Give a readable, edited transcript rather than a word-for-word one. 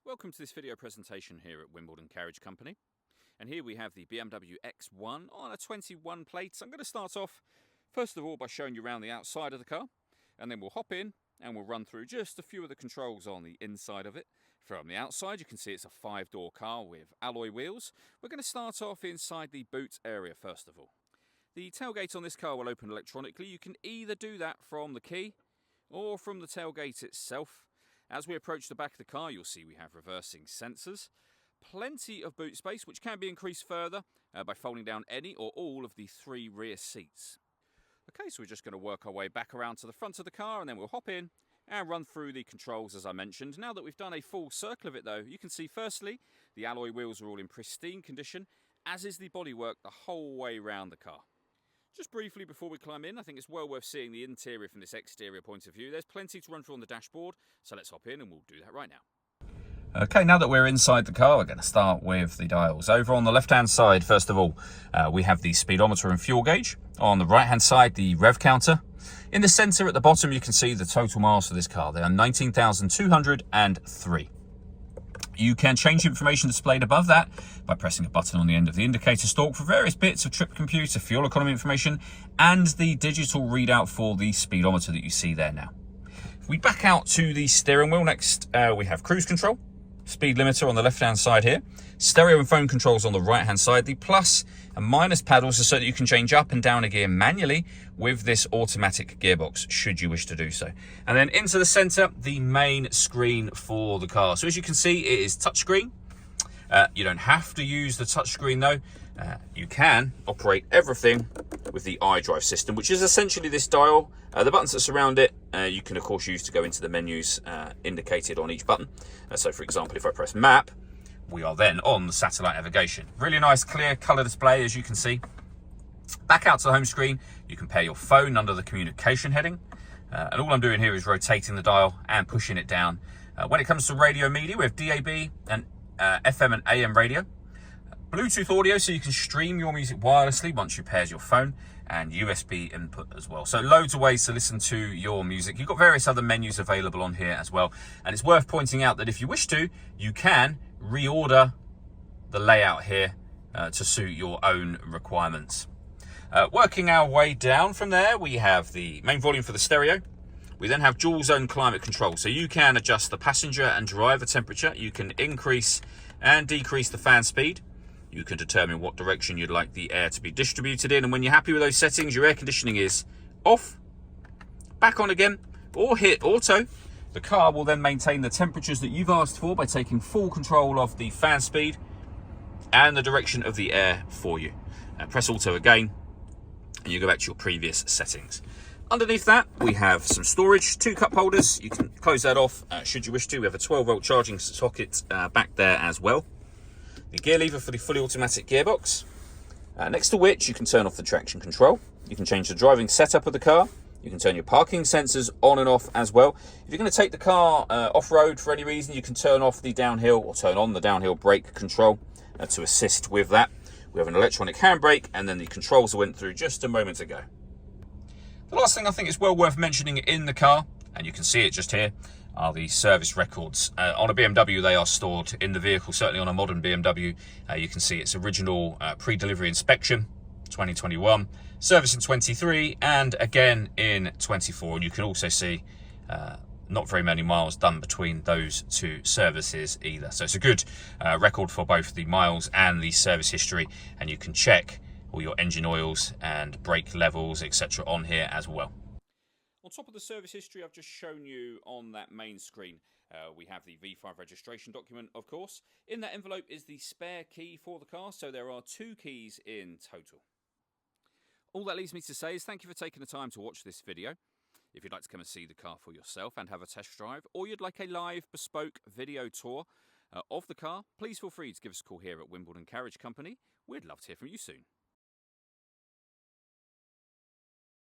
Welcome to this video presentation here at Wimbledon Carriage Company. And here we have the BMW X1 on a 21 plate. So I'm going to start off first of all by showing you around the outside of the car, and then we'll hop in and we'll run through just a few of the controls on the inside of it. From the outside you can see it's a 5-door car with alloy wheels. We're going to start off inside the boot area first of all. The tailgate on this car will open electronically. You can either do that from the key or from the tailgate itself. As we approach the back of the car, you'll see we have reversing sensors. Plenty of boot space, which can be increased further by folding down any or all of the 3 rear seats. Okay, so we're just going to work our way back around to the front of the car, and then we'll hop in and run through the controls as I mentioned. Now that we've done a full circle of it though, you can see firstly, the alloy wheels are all in pristine condition, as is the bodywork the whole way around the car. Just briefly before we climb in, I think it's well worth seeing the interior from this exterior point of view. There's plenty to run through on the dashboard, so let's hop in and we'll do that right now. Okay, now that we're inside the car, we're going to start with the dials. Over on the left-hand side, first of all, we have the speedometer and fuel gauge. On the right-hand side, the rev counter. In the centre at the bottom, you can see the total miles for this car. They are 19,203. You can change information displayed above that by pressing a button on the end of the indicator stalk for various bits of trip computer, fuel economy information, and the digital readout for the speedometer that you see there now. If we back out to the steering wheel next, we have cruise control, speed limiter on the left-hand side here, stereo and phone controls on the right-hand side. The plus and minus paddles are so that you can change up and down a gear manually with this automatic gearbox, should you wish to do so. And then into the center, the main screen for the car. So as you can see, it is touchscreen. You don't have to use the touchscreen though. You can operate everything with the iDrive system, which is essentially this dial. The buttons that surround it, you can of course use to go into the menus indicated on each button. So for example, if I press map, we are then on the satellite navigation. Really nice clear color display, as you can see. Back out to the home screen, you can pair your phone under the communication heading. And all I'm doing here is rotating the dial and pushing it down. When it comes to radio media, we have DAB and FM and AM radio. Bluetooth audio, so you can stream your music wirelessly once you pairs your phone, and USB input as well. So loads of ways to listen to your music. You've got various other menus available on here as well. And it's worth pointing out that if you wish to, you can reorder the layout here to suit your own requirements. Working our way down from there, we have the main volume for the stereo. We then have dual zone climate control. So you can adjust the passenger and driver temperature. You can increase and decrease the fan speed. You can determine what direction you'd like the air to be distributed in. And when you're happy with those settings, your air conditioning is off, back on again, or hit auto. The car will then maintain the temperatures that you've asked for by taking full control of the fan speed and the direction of the air for you. Press auto again, and you go back to your previous settings. Underneath that, we have some storage, 2 cup holders. You can close that off should you wish to. We have a 12-volt charging socket back there as well. The gear lever for the fully automatic gearbox, next to which you can turn off the traction control. You can change the driving setup of the car. You can turn your parking sensors on and off as well. If you're going to take the car off-road for any reason, you can turn off the downhill or turn on the downhill brake control to assist with that. We have an electronic handbrake, and then the controls I went through just a moment ago. The last thing I think is well worth mentioning in the car, and you can see it just here, are the service records. On a BMW, they are stored in the vehicle. Certainly on a modern BMW, you can see its original pre-delivery inspection, 2021, service in 23, and again in 24. And you can also see not very many miles done between those 2 services either. So it's a good record for both the miles and the service history, and you can check all your engine oils and brake levels, etc. on here as well. On top of the service history I've just shown you on that main screen, we have the V5 registration document, of course. In that envelope is the spare key for the car, so there are 2 keys in total. All that leaves me to say is thank you for taking the time to watch this video. If you'd like to come and see the car for yourself and have a test drive, or you'd like a live bespoke video tour of the car, please feel free to give us a call here at Wimbledon Carriage Company. We'd love to hear from you soon.